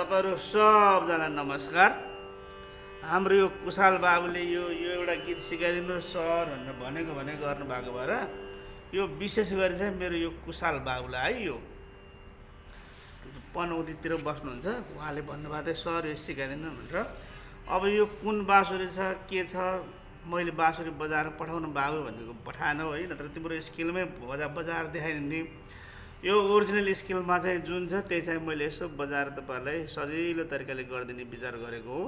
तपाईहरु सबजना नमस्कार। हाम्रो यो कुशाल बाबुले यो एउटा गीत सिकाइदिनु सर भनेर गर्नु भएको भएर यो विशेष गरी चाहिँ मेरो यो कुशाल बाबुलाई है यो पनौतीतिर बस्नुहुन्छ उहाँले भन्नुभएको थियो सर यो सिकाइदिनु भनेर। अब यो कुन बाँसुरी छ के छ मैले बाँसुरी बजाएर पठाउनु बाबु भनेको पठाएन है, नत्र तिम्रो स्किलमै बजाएर देखाइदिन्थेँ। यो ओरिजिनल स्किलमा चाहिँ जुन छ त्यही चाहिँ मैले यसो बजाएर तपाईहरुलाई सजिलो तरिकाले गरिदिने विचार गरेको हो।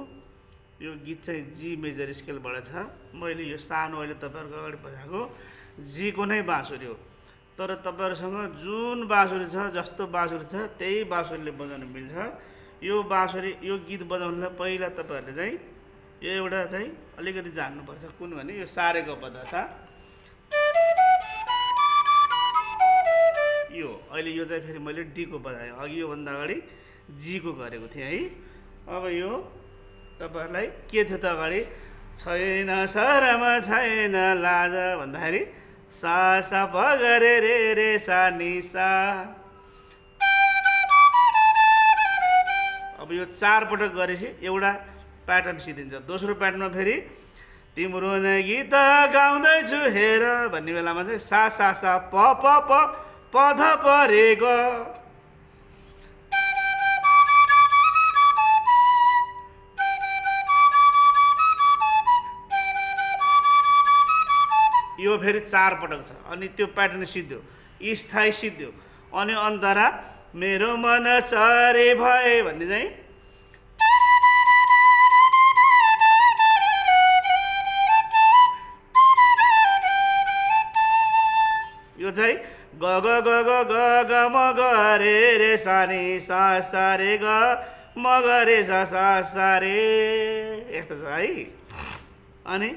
यो गीत चाहिँ जी मेजर स्केलबाट छ। मैले यो सानो अहिले तपाईहरुको अगाडि बजाएको जी को नै बाँसुरी हो, तर तपाईहरुसँग जुन बाँसुरी छ जस्तो बाँसुरी छ त्यही बाँसुरीले बजाउन मिल्छ। यो बाँसुरी यो गीत बजाउनलाई पहिला तपाईहरुले चाहिँ यो एउटा चाहिँ अलिकति जान्नुपर्छ कुन भने यो सारे ग पदा छ। यो अहिले यो चाहिँ फेरि मैले डी को बजाएँ, अघि यो भन्दा अगाडि जी को गरेको थिएँ है। अब यो तपाईहरुलाई के थियो त अगाडि छैन शरम छैन लाजा भन्दाखेरि सा सा प गरे रे रे सा नि सा। अब यो 4 पटक गरेपछि एउटा प्याटर्न सिद्धिन्छ। दोस्रो प्याटर्नमा फेरि तिम्रो नै गीत गाउँदैछु हेर भन्ने बेलामा चाहिँ सा सा सा प प प प ध प रे ग। यो फेरि 4 पटक छ अनि त्यो प्याटर्न सिद्ध्यो स्थायी सिद्ध्यो अनि अन्तरा मेरो मन चरे भए भन्ने चाहिँ यो चाहिँ ग ग ग ग ग ग म ग रे रे सा नि सा सा रे ग म ग रे सा सा सा रे यस्तो छ है। अनि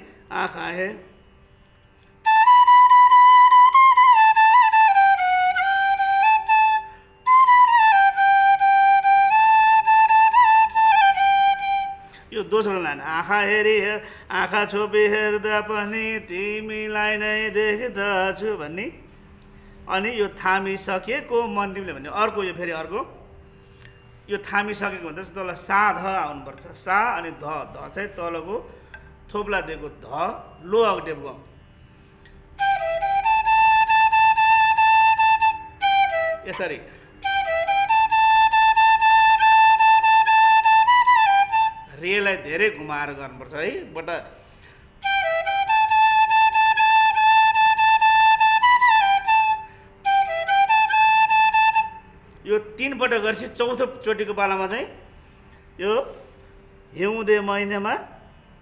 आँखा हे यो दोस्रो लाइन आँखा हेरी हेर आँखा छोपी हेर्दा पनि तिमीलाई नै देख्दछु भन्ने। अनि यो थामिसकेको मन तिमीले भन्ने अर्को यो फेरि अर्को यो थामिसकेको भन्दा चाहिँ तल सा ध आउनुपर्छ। सा अनि ध ध चाहिँ तलको थोप्ला दिएको ध लो अक्टेभको यसरी रेलाई धेरै घुमाएर गर्नुपर्छ है। बट यो 3 पटक गरेपछि चौथो चोटिको पालामा चाहिँ यो हिउँदे महिनामा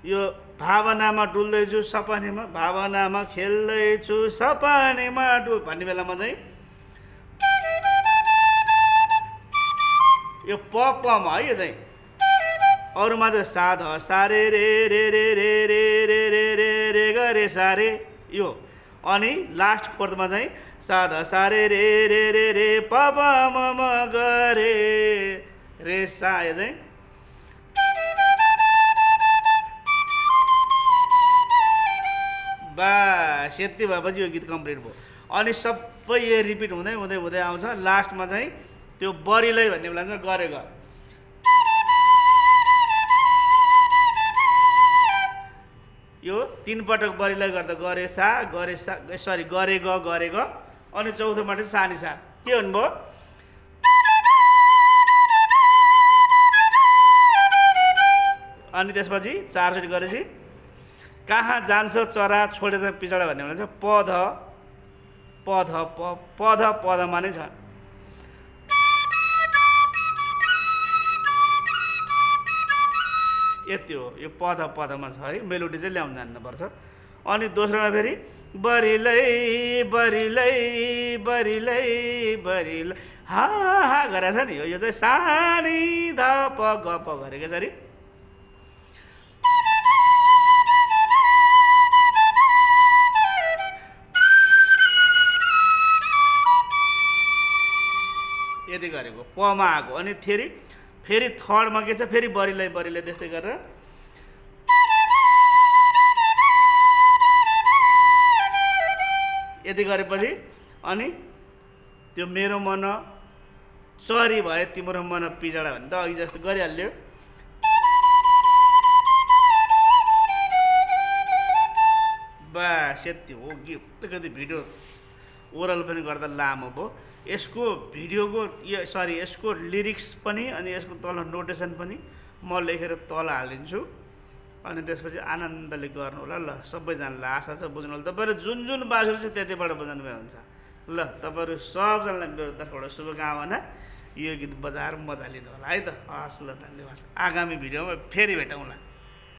यो भावनामा डुल्दैछु सपनीमा भावनामा खेल्दैछु सपनीमा भन्ने बेलामा चाहिँ यो प पमा है। यो चाहिँ अरूमा चाहिँ सा ध सा रे रे रे रे रे रे रे रे रे रे ग रे सा रे यो। अनि लास्ट फोर्थमा चाहिँ सा ध सा रे रे रे रे रे प प म म ग रे रे सा। यो चाहिँ बस यति भएपछि यो गीत कम्प्लिट भयो। अनि सबै यो रिपिट हुँदै हुँदै हुँदै आउँछ। लास्टमा चाहिँ त्यो बरिलै भन्ने बेलामा गरेको यो 3 पटक बरिलै गर्दा गरे सा सरी गरे ग अनि चौथोमा चाहिँ सानी सा के भन्नुभयो अनि त्यसपछि 4 चोटि गरेपछि कहाँ जान्छ चरा छोडेर पिछडा भन्ने बेला चाहिँ पधमा नै छ। यति हो यो पधमा छ है। मेलोडी चाहिँ ल्याउन जान्नुपर्छ। अनि दोस्रोमा फेरि बरिलै बरिलै बरिलै बरिलै हा हा गरेछ नि यो चाहिँ सानी ध प ग प गरेको यसरी। यति गरेको पमा आएको अनि फेरि थर्डमा के छ फेरि बरिलै बरिलै त्यस्तै गरेर यति गरेपछि अनि त्यो मेरो मन चरी भए तिम्रो मन पिजडा भने त अघि जस्तो गरिहाल्यो। बास यति हो कि अलिकति भिडियो ओरल पनि गर्दा लामो भयो। यसको भिडियोको यसको लिरिक्स पनि अनि यसको तल नोटेसन पनि म लेखेर तल हालिदिन्छु अनि त्यसपछि आनन्दले गर्नु होला। ल सबैजनालाई आशा छ बुझ्नु होला। तपाईँहरू जुन जुन बाँसुरी छ त्यतिबाट बजाउनु भए हुन्छ। ल तपाईँहरू सबजनालाई मेरो तर्फबाट शुभकामना। यो गीत बजाएर मजा लिनु होला है त। हस् ल धन्यवाद। आगामी भिडियोमा फेरि भेटौँला।